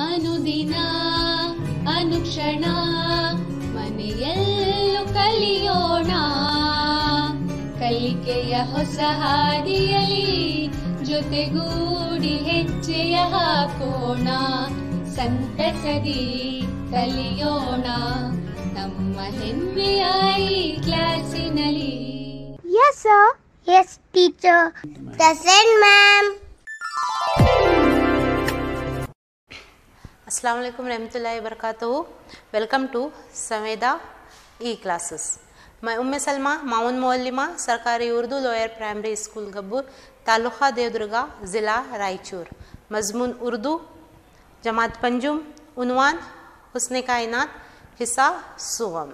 ಅನುದಿನ ಅನುಕ್ಷಣ ಮನೆಯಲ್ಲೂ ಕಲಿಯೋಣ ಕಲಿಕೆಯ ಹೊಸ ಹಾದಿಯಲಿ ಜೊತೆಗೂಡಿ ಹೆಜ್ಜೆಯ ಹಾಕೋಣ ಸಂತಸದಿ ಕಲಿಯೋಣ ನಮ್ಮ ಹೆಮ್ಮೆಯ ಈ ಕ್ಲಾಸಿನಲ್ಲಿ. Yes sir. Yes teacher. Present ma'am. अस्सलाम वालेकुम रहमतुल्लाहि वबरकातुहू. Welcome to Samveda E classes. मैं उम्मे सलमा माउन मोअल्लिमा सरकारी Urdu lower primary school Gabbur taluka Devadurga ज़िला रायचूर. मजमून उर्दू जमात पंजुम उन्वान हुस्ने कायनात हिस्सा सुवम.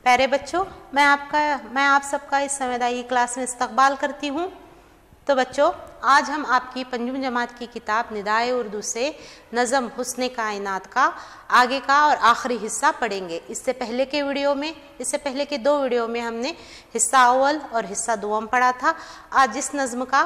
प्यारे बच्चों, मैं आप सबका इस संवेदा ई क्लास में इस्तकबाल करती हूँ. तो बच्चों, आज हम आपकी पंजुम जमात की किताब निदाए उर्दू से नज़म हुस्ने कायनात का आगे का और आखिरी हिस्सा पढ़ेंगे. इससे पहले के 2 वीडियो में हमने हिस्सा अव्वल और हिस्सा दुआम पढ़ा था. आज इस नज़म का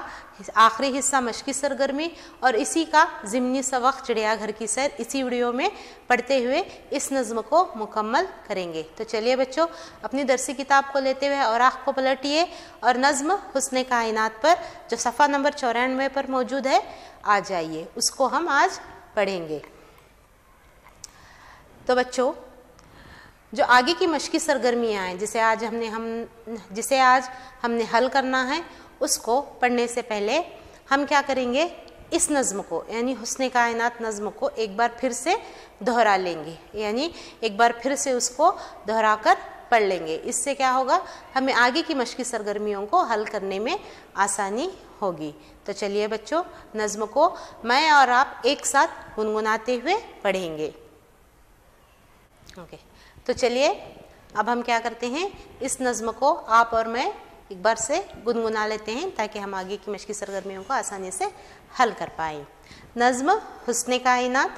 आखिरी हिस्सा मशकी सरगर्मी और इसी का ज़िमनी सबक चिड़ियाघर की सैर इसी वीडियो में पढ़ते हुए इस नज़म को मुकम्मल करेंगे. तो चलिए बच्चों, अपनी दरसी किताब को लेते हुए और आँख को पलटिए और नज़म हुस्ने कायनात पर जो सफ़ा नंबर 94 पर मौजूद है आ जाइए. उसको हम आज पढ़ेंगे. तो बच्चों, जो आगे की मशकी सरगर्मियाँ हैं जिसे आज हमने हल करना है, उसको पढ़ने से पहले हम क्या करेंगे, इस नज़्म को यानी हुस्ने कायनात नज़्म को एक बार फिर से दोहरा लेंगे, यानी एक बार फिर से उसको दोहरा कर पढ़ लेंगे. इससे क्या होगा, हमें आगे की मशकी सरगर्मियों को हल करने में आसानी होगी. तो चलिए बच्चों, नज़्म को मैं और आप एक साथ गुनगुनाते हुए पढ़ेंगे. ओके, तो चलिए अब हम क्या करते हैं, इस नज़्म को आप और मैं एक बार से गुनगुना लेते हैं ताकि हम आगे की मशकी सरगर्मियों को आसानी से हल कर पाएँ. नज़्म हुस्ने कायनात.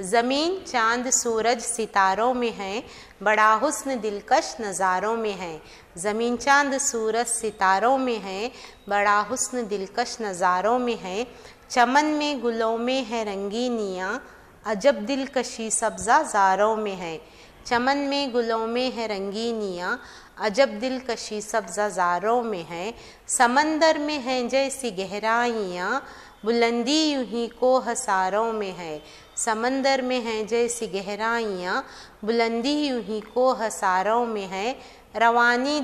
ज़मीन चाँद सूरज सितारों में है, बड़ा हुस्न दिलकश नज़ारों में है. ज़मीन चाँद सूरज सितारों में है, बड़ा हुस्न दिलकश नज़ारों में है. चमन में गुलों में है रंगीनियाँ, अजब दिलकशी सब्ज़ा ज़ारों में है. चमन में गुलों में है रंगीनियाँ, अजब दिलकशी सब्ज़ा ज़ारों में है. समंदर में है जैसी गहराइयाँ, बुलंदी यूं ही को हसारों में है. समंदर में है जैसी गहराइयाँ, बुलंदी यूं ही को हसारों में है. रवानी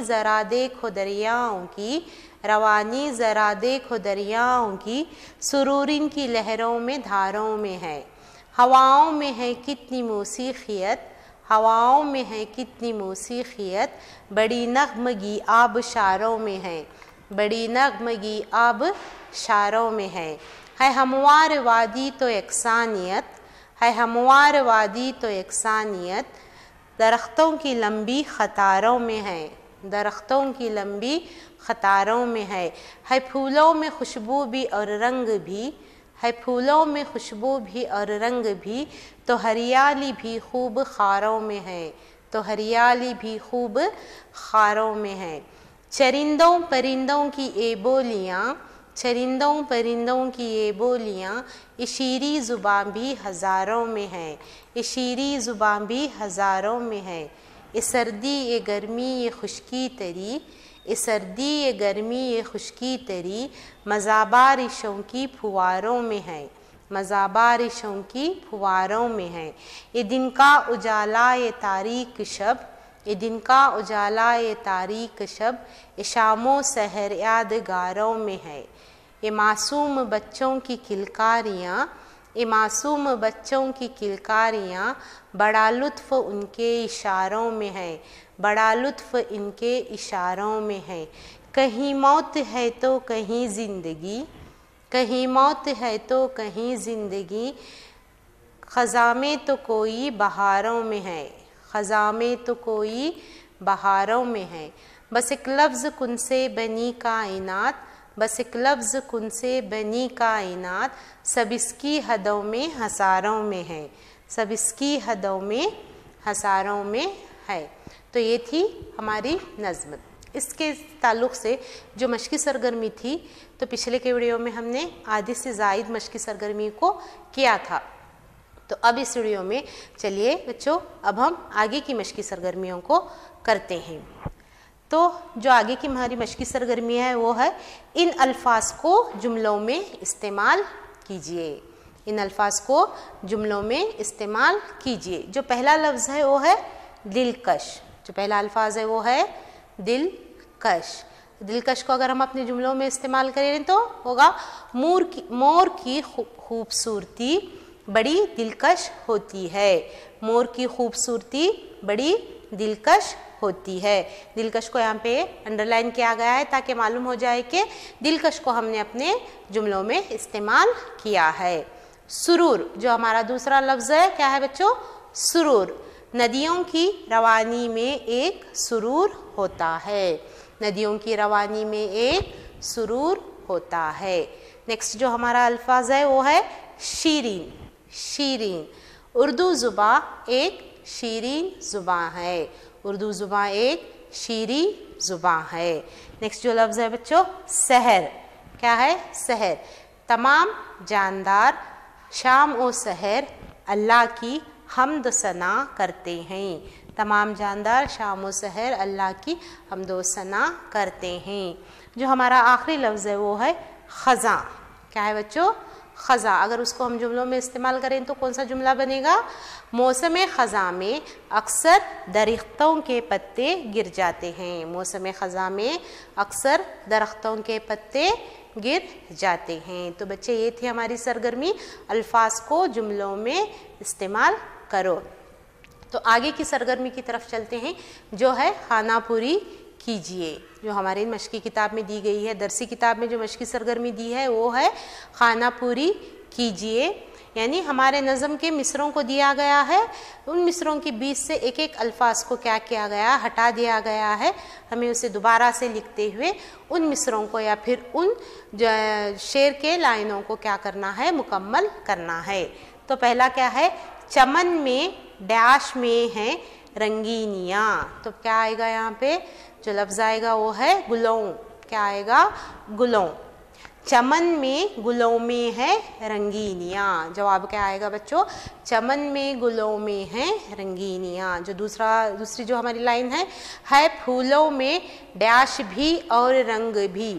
ज़रा देखो दरियाओं की, रवानी ज़रा देखो दरियाओं की, सुरूर इनकी लहरों में धारों में है. हवाओं में है कितनी मौसीक़ियत, हवाओं में है कितनी मौसीक़ियत, बड़ी नग़्मगी आब शारों में है, बड़ी नग़्मगी आब शारों में है. हमवार वादी तो यकसानियत, है हमवार वादी तो यकसानियत, दरख्तों की लंबी ख़तारों में है, दरख्तों की लंबी ख़तारों में है. फूलों में खुशबू भी और रंग भी, है फूलों में खुशबू भी और रंग भी, तो हरियाली भी खूब खारों में है, तो हरियाली भी खूब खारों में है. चरिंदों परिंदों की ये बोलियाँ, चरिंदों परिंदों की ये बोलियाँ, इशीरी ज़ुबान भी हज़ारों में है, इशीरी ज़ुबान भी हज़ारों में है. ये सर्दी ये गर्मी ये खुशकी तरी, ये सर्दी ये गर्मी ये खुशकी तरी, मज़ा बारिशों की फुवारों में है, मज़ा बारिशों की फुवारों में है. ये दिन का उजाला ये तारीक शब, ये दिन का उजाला ये तारीक शब, ये शामो सहर यादगारों में है. ये मासूम बच्चों की किलकारियाँ, ये मासूम बच्चों की किलकारियाँ, बड़ा लुत्फ़ उनके इशारों में है, बड़ा लुत्फ़ इनके इशारों में है. कहीं मौत है तो कहीं ज़िंदगी, कहीं मौत है तो कहीं ज़िंदगी, ख़ज़ा में तो कोई बहारों में है, ख़ज़ा में तो कोई बहारों में है. बस एक लफ्ज़ कुन से बनी कायनात, बस एक लफ्ज़ कुन से बनी कायनात, सब इसकी हदों में हसारों में है, सब इसकी हदों में हसारों में है. तो ये थी हमारी नज़्म. इसके ताल्लुक़ से जो मशक़ी सरगर्मी थी, तो पिछले के वीडियो में हमने आधे से ज़ायद मशक़ी सरगर्मी को किया था। तो अब इस वीडियो में चलिए बच्चों अब हम आगे की मशक़ी सरगर्मियों को करते हैं। तो जो आगे की हमारी मशक़ी सरगर्मी है वो है इन अल्फाज को जुमलों में इस्तेमाल कीजिए। इन अल्फाज को जुमलों में इस्तेमाल कीजिए। जो पहला लफ्ज़ है वो है दिलकश। जो पहला अल्फाज है वो है दिलकश। दिलकश को अगर हम अपने जुमलों में इस्तेमाल करें तो होगा मोर की खूबसूरती बड़ी दिलकश होती है। मोर की खूबसूरती बड़ी दिलकश होती है। दिलकश को यहाँ पे अंडरलाइन किया गया है ताकि मालूम हो जाए कि दिलकश को हमने अपने जुमलों में इस्तेमाल किया है। सुरूर जो हमारा दूसरा लफ्ज़ है, क्या है बच्चों? सुरूर। नदियों की रवानी में एक सुरूर होता है। नदियों की रवानी में एक सुरूर होता है। नेक्स्ट जो हमारा अल्फाज है वो है शीरीन। शीरीन। उर्दू ज़ुबान एक शीरीन ज़ुबान है। उर्दू ज़ुबान एक शीरी ज़ुबान है। नेक्स्ट जो लफ्ज़ है बच्चों सहर। क्या है? सहर। तमाम जानदार शाम और सहर अल्लाह की हम्द सना करते हैं। तमाम जानदार शाम और सहर अल्लाह की हम्द व सना करते हैं। जो हमारा आखिरी लफ्ज़ है वो है ख़ज़ां। क्या है बच्चों? ख़ज़ां। अगर उसको हम जुमलों में इस्तेमाल करें तो कौन सा जुमला बनेगा? मौसम ख़ज़ां में अक्सर दरख्तों के पत्ते गिर जाते हैं। मौसम ख़ज़ां में अक्सर दरख्तों के पत्ते गिर जाते हैं। तो बच्चे ये थी हमारी सरगर्मी, अल्फाज को जुमलों में इस्तेमाल करो। तो आगे की सरगर्मी की तरफ चलते हैं जो है खाना पूरी कीजिए। जो हमारी मशक़ी किताब में दी गई है, दरसी किताब में जो मशक़ी सरगर्मी दी है वो है खाना पूरी कीजिए। यानी हमारे नज़म के मिसरों को दिया गया है, उन मिसरों के बीच से एक एक अल्फाज को क्या किया गया, हटा दिया गया है। हमें उसे दोबारा से लिखते हुए उन मिसरों को या फिर उन शेर के लाइनों को क्या करना है, मुकम्मल करना है। तो पहला क्या है? चमन में डैश में है रंगीनियाँ। तो क्या आएगा यहाँ पे? जो लफ्ज़ आएगा वो है गुलों। क्या आएगा? गुलों। चमन में गुलों में है रंगीनियाँ। जवाब क्या आएगा बच्चों? चमन में गुलों में है रंगीनियाँ। जो दूसरी जो हमारी लाइन है फूलों में डैश भी और रंग भी।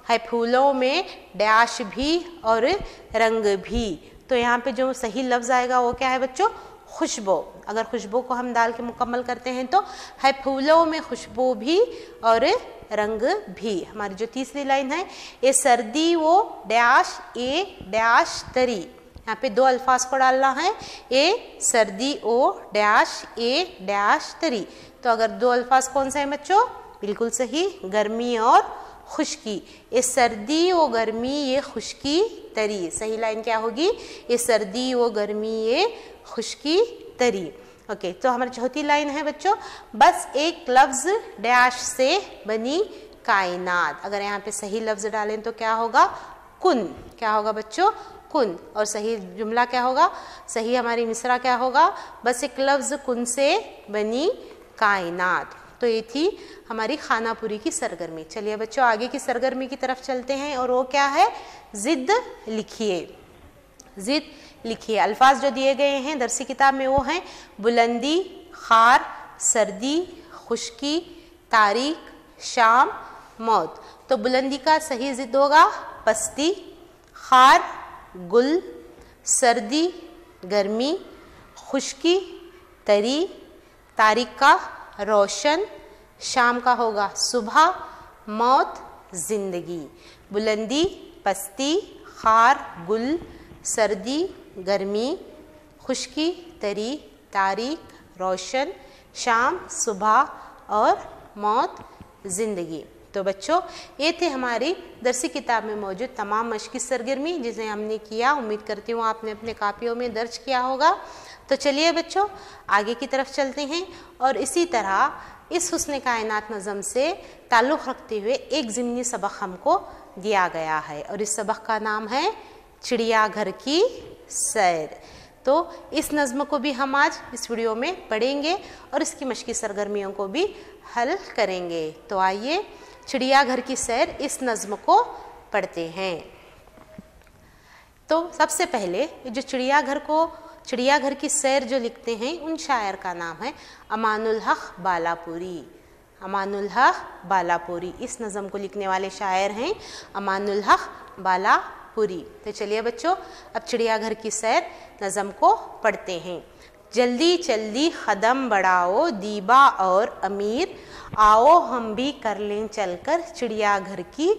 है फूलों में डैश भी और रंग भी। तो यहाँ पे जो सही लफ्ज़ आएगा वो क्या है बच्चों? खुशबू। अगर खुशबू को हम डाल के मुकम्मल करते हैं तो है फूलों में खुशबू भी और रंग भी। हमारी जो तीसरी लाइन है ये सर्दी वो डैश ए डैश तरी। यहाँ पे दो अल्फाज को डालना है, ए सर्दी ओ डैश ए डैश तरी। तो अगर दो अल्फाज कौन से हैं बच्चों? बिल्कुल सही, गर्मी और खुश्की। ये सर्दी वो गर्मी ये खुश्की तरी। सही लाइन क्या होगी? ये सर्दी वो गर्मी ये खुश्की तरी। ओके, तो हमारी चौथी लाइन है बच्चों बस एक लफ्ज़ डैश से बनी कायनात। अगर यहाँ पे सही लफ्ज़ डालें तो क्या होगा? कुन। क्या होगा बच्चों? कुन। और सही जुमला क्या होगा? सही हमारी मिसरा क्या होगा? बस एक लफ्ज़ कुन से बनी कायनात। तो ये थी हमारी खानापुरी की सरगर्मी। चलिए बच्चों आगे की सरगर्मी की तरफ चलते हैं और वो क्या है? ज़िद लिखिए। ज़िद लिखिए। अल्फाज जो दिए गए हैं दरसी किताब में वो हैं बुलंदी, खार, सर्दी, खुश्की, तारीख, शाम, मौत। तो बुलंदी का सही ज़िद होगा पस्ती, खार गुल, सर्दी गर्मी, खुश्की तरी, तारीख का रोशन, शाम का होगा सुबह, मौत जिंदगी। बुलंदी, पस्ती, खार गुल, सर्दी गर्मी, खुश्की तरी, तारीख रोशन, शाम सुबह और मौत ज़िंदगी। तो बच्चों ये थे हमारी दरसी किताब में मौजूद तमाम मशक़ी सरगर्मी जिसे हमने किया। उम्मीद करती हूँ आपने अपने कापियों में दर्ज किया होगा। तो चलिए बच्चों आगे की तरफ चलते हैं और इसी तरह इस हुस्न कायनात नज़म से ताल्लुक़ रखते हुए एक ज़िमनी सबक हमको दिया गया है और इस सबक का नाम है चिड़ियाघर की सैर। तो इस नज़्म को भी हम आज इस वीडियो में पढ़ेंगे और इसकी मश्की सरगर्मियों को भी हल करेंगे। तो आइए चिड़ियाघर की सैर इस नज़्म को पढ़ते हैं। तो सबसे पहले जो चिड़ियाघर की सैर जो लिखते हैं उन शायर का नाम है अमानुल हक बालापुरी। अमानुल हक बालापुरी इस नज़्म को लिखने वाले शायर हैं अमानुल हक बालापुरी। तो चलिए बच्चों अब चिड़ियाघर की सैर नज़्म को पढ़ते हैं। जल्दी जल्दी कदम बढ़ाओ दीबा और अमीर, आओ हम भी कर लें चलकर चिड़ियाघर की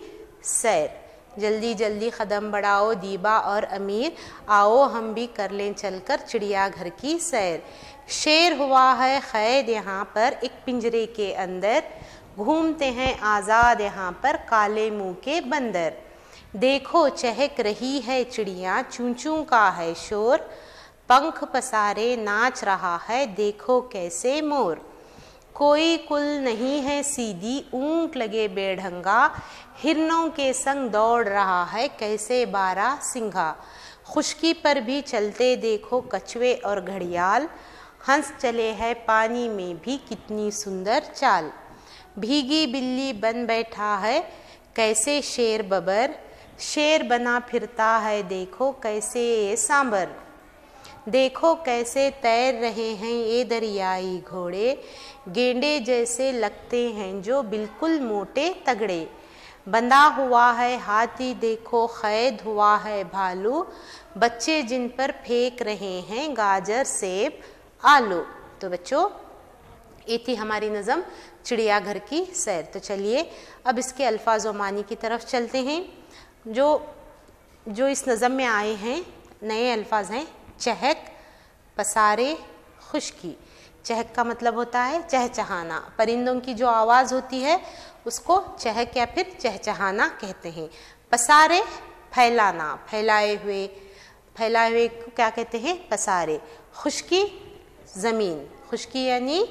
सैर। जल्दी जल्दी कदम बढ़ाओ दीबा और अमीर, आओ हम भी कर लें चलकर चिड़ियाघर की सैर। शेर हुआ है कैद यहाँ पर एक पिंजरे के अंदर, घूमते हैं आज़ाद यहाँ पर काले मुंह के बंदर। देखो चहक रही है चिड़िया चूं चूं का है शोर, पंख पसारे नाच रहा है देखो कैसे मोर। कोई कुल नहीं है सीधी ऊंट लगे बेढंगा, हिरनों के संग दौड़ रहा है कैसे बारह सिंघा। खुशकी पर भी चलते देखो कछुए और घड़ियाल, हंस चले है पानी में भी कितनी सुंदर चाल। भीगी बिल्ली बन बैठा है कैसे शेर बबर, शेर बना फिरता है देखो कैसे ये सांबर। देखो कैसे तैर रहे हैं ये दरियाई घोड़े, गेंडे जैसे लगते हैं जो बिल्कुल मोटे तगड़े। बंधा हुआ है हाथी देखो कैद हुआ है भालू, बच्चे जिन पर फेंक रहे हैं गाजर सेब आलू। तो बच्चों ये थी हमारी नज़म चिड़ियाघर की सैर। तो चलिए अब इसके अल्फाज व मानी की तरफ चलते हैं। जो इस नज़म में आए हैं नए अल्फाज हैं चहक, पसारे, खुशकी। चहक का मतलब होता है चहचहाना, परिंदों की जो आवाज़ होती है उसको चहक या फिर चहचहाना कहते हैं। पसारे फैलाना, फैलाए हुए को क्या कहते हैं पसारे। खुशकी ज़मीन, खुशकी यानी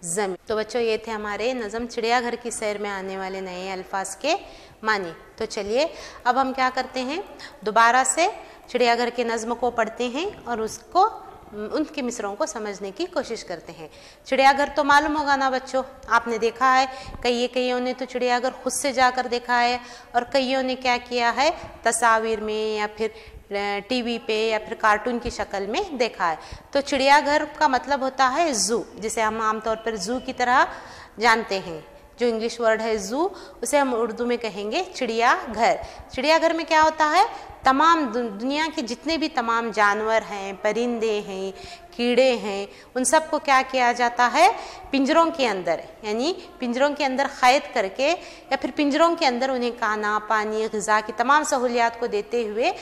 ज़मीन। तो बच्चों ये थे हमारे नज़म चिड़ियाघर की सैर में आने वाले नए अल्फाज के मानी। तो चलिए अब हम क्या करते हैं दोबारा से चिड़ियाघर के नज़्म को पढ़ते हैं और उसको उनके मिसरों को समझने की कोशिश करते हैं। चिड़ियाघर तो मालूम होगा ना बच्चों, आपने देखा है, कईयों ने तो चिड़ियाघर खुद से जाकर देखा है और कईयों ने क्या किया है तस्वीर में या फिर टीवी पे या फिर कार्टून की शक्ल में देखा है। तो चिड़ियाघर का मतलब होता है जू, जिसे हम आमतौर पर जू की तरह जानते हैं। जो इंग्लिश वर्ड है जू उसे हम उर्दू में कहेंगे चिड़ियाघर। चिड़ियाघर में क्या होता है तमाम दुनिया के जितने भी तमाम जानवर हैं, परिंदे हैं, कीड़े हैं, उन सब को क्या किया जाता है पिंजरों के अंदर, यानी पिंजरों के अंदर कैद करके या फिर पिंजरों के अंदर उन्हें खाना पानी ग़िज़ा की तमाम सहूलियात को देते हुए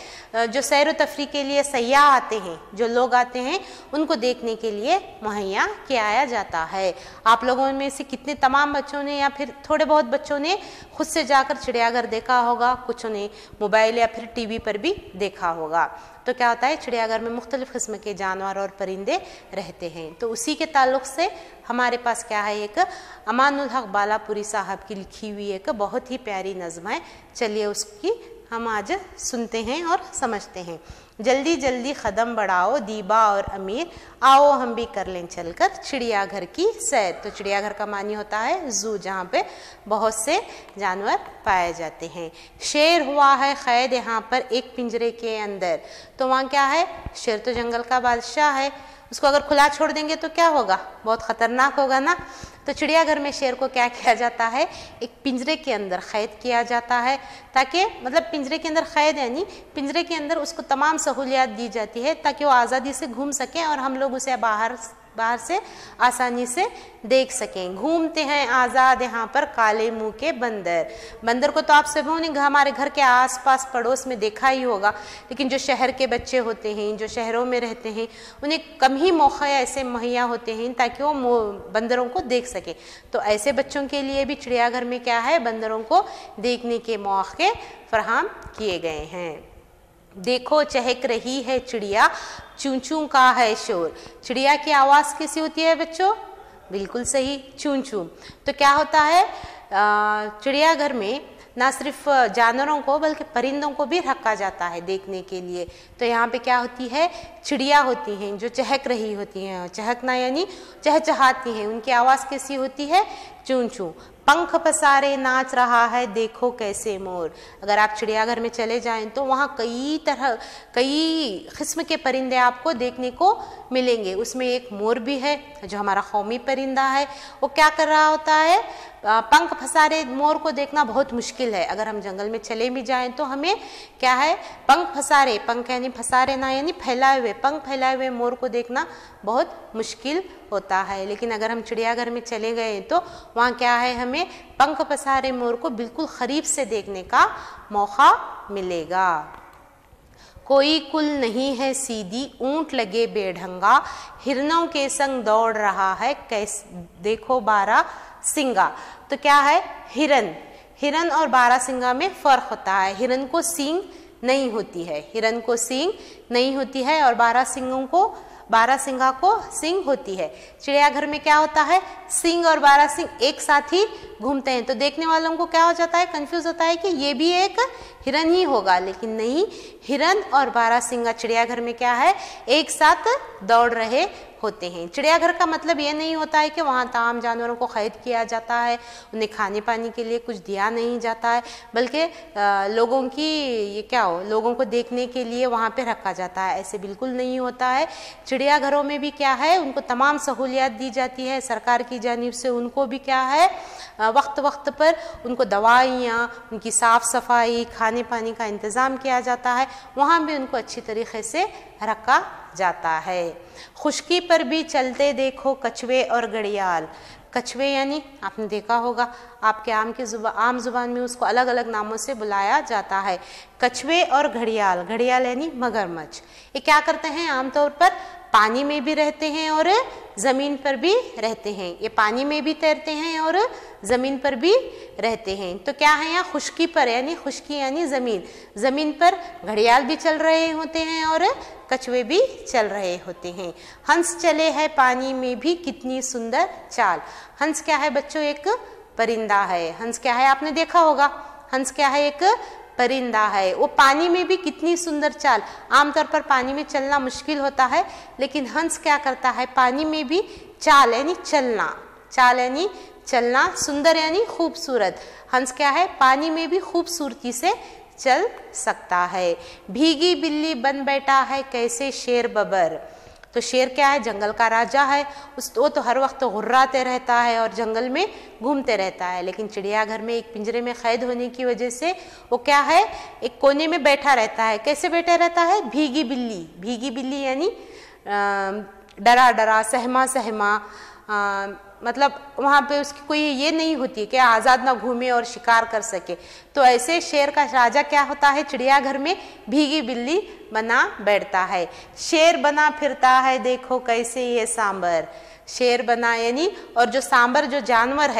जो सैर व तफरी के लिए सयाह आते हैं, जो लोग आते हैं उनको देखने के लिए मुहैया किया जाता है। आप लोगों में से कितने तमाम बच्चों ने या फिर थोड़े बहुत बच्चों ने खुद से जाकर चिड़ियाघर देखा होगा, कुछ ने मोबाइल या फिर टीवी पर भी देखा होगा। तो क्या होता है चिड़ियाघर में मुख्तलिफ़ किस्म के जानवर और परिंदे रहते हैं। तो उसी के ताल्लुक़ से हमारे पास क्या है एक अमानुल हक बालापुरी साहब की लिखी हुई एक बहुत ही प्यारी नज़्म है। चलिए उसकी हम आज सुनते हैं और समझते हैं। जल्दी जल्दी कदम बढ़ाओ दीबा और अमीर, आओ हम भी कर लें चलकर चिड़ियाघर की सैर। तो चिड़ियाघर का मानी होता है जू, जहाँ पे बहुत से जानवर पाए जाते हैं। शेर हुआ है कैद यहाँ पर एक पिंजरे के अंदर। तो वहाँ क्या है, शेर तो जंगल का बादशाह है, उसको अगर खुला छोड़ देंगे तो क्या होगा, बहुत ख़तरनाक होगा ना। तो चिड़ियाघर में शेर को क्या किया जाता है, एक पिंजरे के अंदर कैद किया जाता है, ताकि मतलब पिंजरे के अंदर कैद यानी पिंजरे के अंदर उसको तमाम सहूलियात दी जाती है ताकि वो आज़ादी से घूम सके और हम लोग उसे बाहर से आसानी से देख सकें। घूमते हैं आज़ाद यहाँ पर काले मुंह के बंदर। बंदर को तो आप सभी ने हमारे घर के आसपास पड़ोस में देखा ही होगा, लेकिन जो शहर के बच्चे होते हैं, जो शहरों में रहते हैं, उन्हें कम ही मौके ऐसे मुहैया होते हैं ताकि वो बंदरों को देख सकें। तो ऐसे बच्चों के लिए भी चिड़ियाघर में क्या है, बंदरों को देखने के मौके फराहम किए गए हैं। देखो चहक रही है चिड़िया चूं चूं का है शोर। चिड़िया की आवाज़ कैसी होती है बच्चों, बिल्कुल सही, चूं चूं। तो क्या होता है चिड़ियाघर में ना सिर्फ जानवरों को बल्कि परिंदों को भी रखा जाता है देखने के लिए। तो यहाँ पे क्या होती है, चिड़िया होती हैं जो चहक रही होती हैं, चहकना यानी चहचहाती हैं। उनकी आवाज़ कैसी होती है, चूं चूं। पंख पसारे नाच रहा है देखो कैसे मोर। अगर आप चिड़ियाघर में चले जाएं तो वहाँ कई किस्म के परिंदे आपको देखने को मिलेंगे। उसमें एक मोर भी है जो हमारा कौमी परिंदा है। वो क्या कर रहा होता है, पंख फसारे मोर को देखना बहुत मुश्किल है। अगर हम जंगल में चले भी जाएं तो हमें क्या है, पंख फसारे, पंख यानी फसारे ना यानी फैलाए हुए, पंख फैलाए हुए मोर को देखना बहुत मुश्किल होता है। लेकिन अगर हम चिड़ियाघर में चले गए तो वहाँ क्या है, हमें पंख पसारे मोर को बिल्कुल करीब से देखने का मौका मिलेगा। कोई कुल नहीं है सीधी ऊंट लगे बेढंगा, हिरणों के संग दौड़ रहा है कैसे देखो बारह सिंगा। तो क्या है, हिरन और बारहसिंगा में फर्क होता है। हिरन को सींग नहीं होती है, हिरन को सींग नहीं होती है और बारहसिंगा को सींग होती है। चिड़ियाघर में क्या होता है, सींग और बारहसिंग एक साथ ही घूमते हैं। तो देखने वालों को क्या हो जाता है, कंफ्यूज होता है कि ये भी एक हिरन ही होगा, लेकिन नहीं, हिरन और बारहसिंगा चिड़ियाघर में क्या है, एक साथ दौड़ रहे होते हैं। चिड़ियाघर का मतलब ये नहीं होता है कि वहाँ तमाम जानवरों को कैद किया जाता है, उन्हें खाने पानी के लिए कुछ दिया नहीं जाता है, बल्कि लोगों को देखने के लिए वहाँ पे रखा जाता है। ऐसे बिल्कुल नहीं होता है। चिड़ियाघरों में भी क्या है, उनको तमाम सहूलियात दी जाती है सरकार की जानिब से। उनको भी क्या है, वक्त वक्त पर उनको दवाइयाँ, उनकी साफ़ सफाई, खाने पानी का इंतज़ाम किया जाता है। वहाँ भी उनको अच्छी तरीके से रखा जाता है। खुश्की पर भी चलते देखो कछुए और घड़ियाल। कछुए यानी आपने देखा होगा, आपके आम जुबान में उसको अलग अलग नामों से बुलाया जाता है। कछुए और घड़ियाल, घड़ियाल यानी मगरमच्छ। ये क्या करते हैं, आमतौर पर पानी में भी रहते हैं और ज़मीन पर भी रहते हैं। ये पानी में भी तैरते हैं और ज़मीन पर भी रहते हैं। तो क्या है यहाँ, खुश्की पर यानी खुश्की यानी ज़मीन पर घड़ियाल भी चल रहे होते हैं और कछुए भी चल रहे होते हैं। हंस चले हैं पानी में भी कितनी सुंदर चाल। हंस क्या है बच्चों, एक परिंदा है। हंस क्या है, आपने देखा होगा, हंस क्या है, एक परिंदा है। वो पानी में भी कितनी सुंदर चाल। आमतौर पर पानी में चलना मुश्किल होता है, लेकिन हंस क्या करता है, पानी में भी चाल यानी चलना, सुंदर यानी खूबसूरत। हंस क्या है, पानी में भी खूबसूरती से चल सकता है। भीगी बिल्ली बन बैठा है कैसे शेर बबर। तो शेर क्या है, जंगल का राजा है। वो तो हर वक्त गुर्राते रहता है और जंगल में घूमते रहता है, लेकिन चिड़ियाघर में एक पिंजरे में कैद होने की वजह से वो क्या है, एक कोने में बैठा रहता है। कैसे बैठा रहता है, भीगी बिल्ली यानी डरा सहमा, मतलब वहाँ पे उसकी कोई ये नहीं होती कि आज़ाद ना घूमे और शिकार कर सके। तो ऐसे शेर का राजा क्या होता है, चिड़ियाघर में भीगी बिल्ली बना बैठता है। शेर बना फिरता है देखो कैसे ये सांबर। शेर बना यानी, और जो जानवर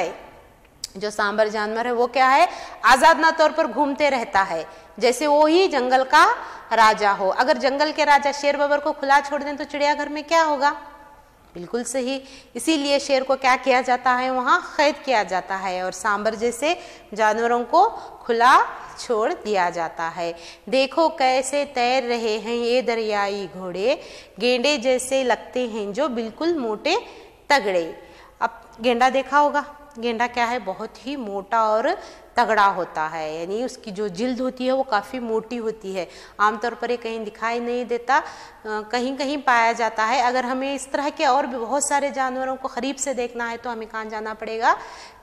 है वो क्या है, आज़ाद ना तौर पर घूमते रहता है, जैसे वो ही जंगल का राजा हो। अगर जंगल के राजा शेर बबर को खुला छोड़ दें तो चिड़ियाघर में क्या होगा, बिल्कुल सही। इसीलिए शेर को क्या किया जाता है, वहाँ कैद किया जाता है और सांबर जैसे जानवरों को खुला छोड़ दिया जाता है। देखो कैसे तैर रहे हैं ये दरियाई घोड़े, गेंडे जैसे लगते हैं जो बिल्कुल मोटे तगड़े। अब गेंडा देखा होगा, गेंडा क्या है, बहुत ही मोटा और तगड़ा होता है, यानी उसकी जो जिल्द होती है वो काफ़ी मोटी होती है। आमतौर पर ये कहीं दिखाई नहीं देता, कहीं कहीं पाया जाता है। अगर हमें इस तरह के और भी बहुत सारे जानवरों को करीब से देखना है तो हमें कहाँ जाना पड़ेगा,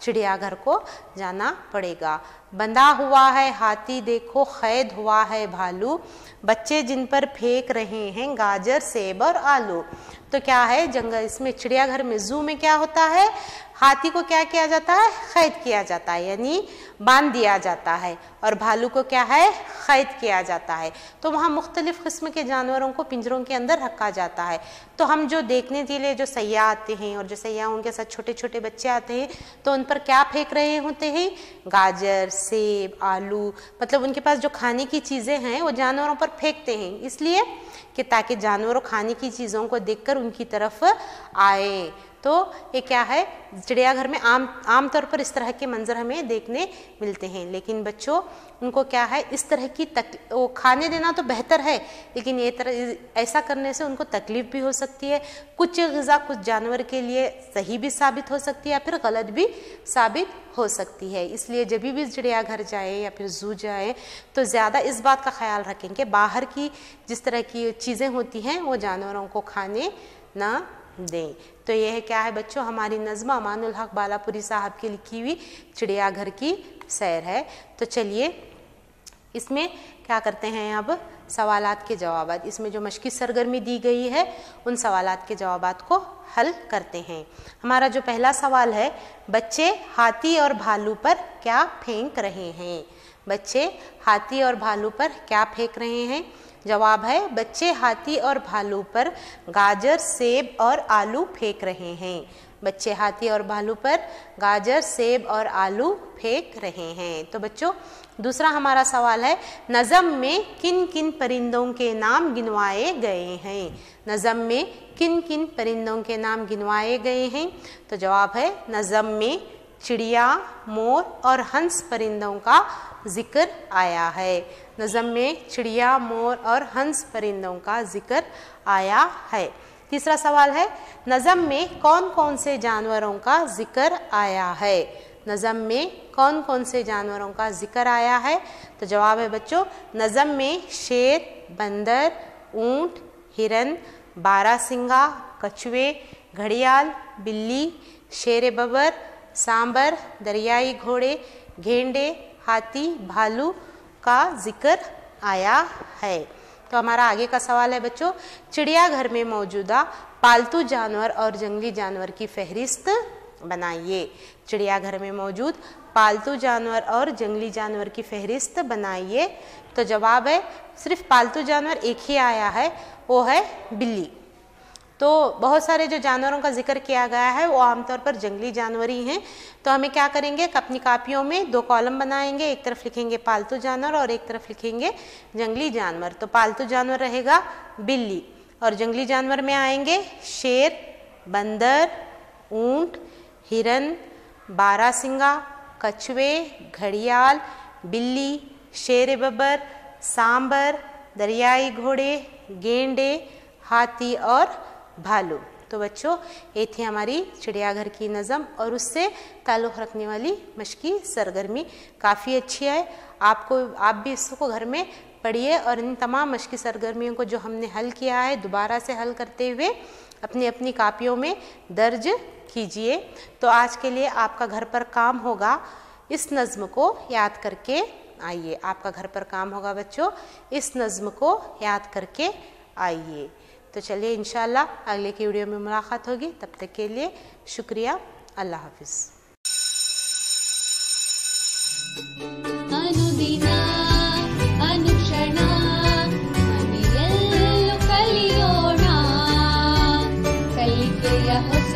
चिड़ियाघर को जाना पड़ेगा। बंधा हुआ है हाथी देखो कैद हुआ है भालू, बच्चे जिन पर फेंक रहे हैं गाजर सेब और आलू। तो क्या है, जंगल इसमें चिड़ियाघर में जू में क्या होता है, हाथी को क्या किया जाता है, कैद किया जाता है यानी बांध दिया जाता है, और भालू को क्या है, कैद किया जाता है। तो वहाँ मुख्तलिफ़ किस्म के जानवरों को पिंजरों के अंदर रखा जाता है। तो हम जो देखने के लिए जो सैयाह आते हैं और जो सैयाह उनके साथ छोटे छोटे बच्चे आते हैं तो उन पर क्या फेंक रहे होते हैं, गाजर, सेब, आलू, मतलब उनके पास जो खाने की चीज़ें हैं वो जानवरों पर फेंकते हैं, इसलिए कि ताकि जानवरों खाने की चीज़ों को देखकर उनकी तरफ आए। तो ये क्या है, चिड़ियाघर में आम तौर पर इस तरह के मंजर हमें देखने मिलते हैं। लेकिन बच्चों उनको क्या है, इस तरह की वो खाने देना तो बेहतर है, लेकिन ऐसा करने से उनको तकलीफ़ भी हो सकती है। कुछ ग़िज़ा कुछ जानवर के लिए सही भी साबित हो सकती है या फिर गलत भी साबित हो सकती है। इसलिए जब भी चिड़ियाघर जाए या फिर ज़ू जाए तो ज़्यादा इस बात का ख्याल रखें कि बाहर की जिस तरह की चीज़ें होती हैं वो जानवरों को खाने ना दें। तो यह क्या है बच्चों, हमारी नज़्म अमानुल हक बालापुरी साहब की लिखी हुई चिड़ियाघर की सैर है। तो चलिए इसमें क्या करते हैं, अब सवालात के जवाबात, इसमें जो मश्की सरगर्मी दी गई है उन सवालात के जवाबात को हल करते हैं। हमारा जो पहला सवाल है, बच्चे हाथी और भालू पर क्या फेंक रहे हैं। बच्चे हाथी और भालू पर क्या फेंक रहे हैं। जवाब है, बच्चे हाथी और भालू पर गाजर, सेब और आलू फेंक रहे हैं। बच्चे हाथी और भालू पर गाजर, सेब और आलू फेंक रहे हैं। तो बच्चों दूसरा हमारा सवाल है, नज़म में किन किन परिंदों के नाम गिनवाए गए हैं। नज़म में किन किन परिंदों के नाम गिनवाए गए हैं। तो जवाब है, नज़म में चिड़िया, मोर और हंस परिंदों का जिक्र आया है। नज़म में चिड़िया, मोर और हंस परिंदों का जिक्र आया है। तीसरा सवाल है, नज़म में कौन कौन से जानवरों का जिक्र आया है। नज़म में कौन कौन से जानवरों का जिक्र आया है। तो जवाब है बच्चों, नज़म में शेर, बंदर, ऊंट, हिरन, बारहसिंगा, कछुए, घड़ियाल, बिल्ली, शेर बबर, सांबर, दरियाई घोड़े, गेंडे, हाथी, भालू का जिक्र आया है। तो हमारा आगे का सवाल है बच्चों, चिड़ियाघर में मौजूदा पालतू जानवर और जंगली जानवर की फहरिस्त बनाइए। चिड़ियाघर में मौजूद पालतू जानवर और जंगली जानवर की फहरिस्त बनाइए। तो जवाब है, सिर्फ पालतू जानवर एक ही आया है, वो है बिल्ली। तो बहुत सारे जो जानवरों का जिक्र किया गया है वो आमतौर पर जंगली जानवर ही हैं। तो हमें क्या करेंगे, अपनी कापियों में दो कॉलम बनाएंगे, एक तरफ लिखेंगे पालतू जानवर और एक तरफ लिखेंगे जंगली जानवर। तो पालतू जानवर रहेगा बिल्ली और जंगली जानवर में आएंगे शेर, बंदर, ऊंट, हिरन, बारहसिंगा, कछुए, घड़ियाल, बिल्ली, शेर बबर, सांबर, दरियाई घोड़े, गेंडे, हाथी और भालू। तो बच्चों ये थी हमारी चिड़ियाघर की नज़म और उससे ताल्लुक़ रखने वाली मश्की सरगर्मी। काफ़ी अच्छी है, आप भी इसको घर में पढ़िए और इन तमाम मश्की सरगर्मियों को जो हमने हल किया है दोबारा से हल करते हुए अपनी अपनी कापियों में दर्ज कीजिए। तो आज के लिए आपका घर पर काम होगा, इस नज़्म को याद करके आइए। आपका घर पर काम होगा बच्चों, इस नज़्म को याद करके आइए। तो चलिए इंशाल्लाह अगले की वीडियो में मुलाकात होगी। तब तक के लिए शुक्रिया, अल्लाह हाफिज़। अनुदिना अनुक्षण ಮನೆಯಲ್ಲೂ ಕಲಿಯೋಣ ಕಲಿಕೆಯ ಹೊಸ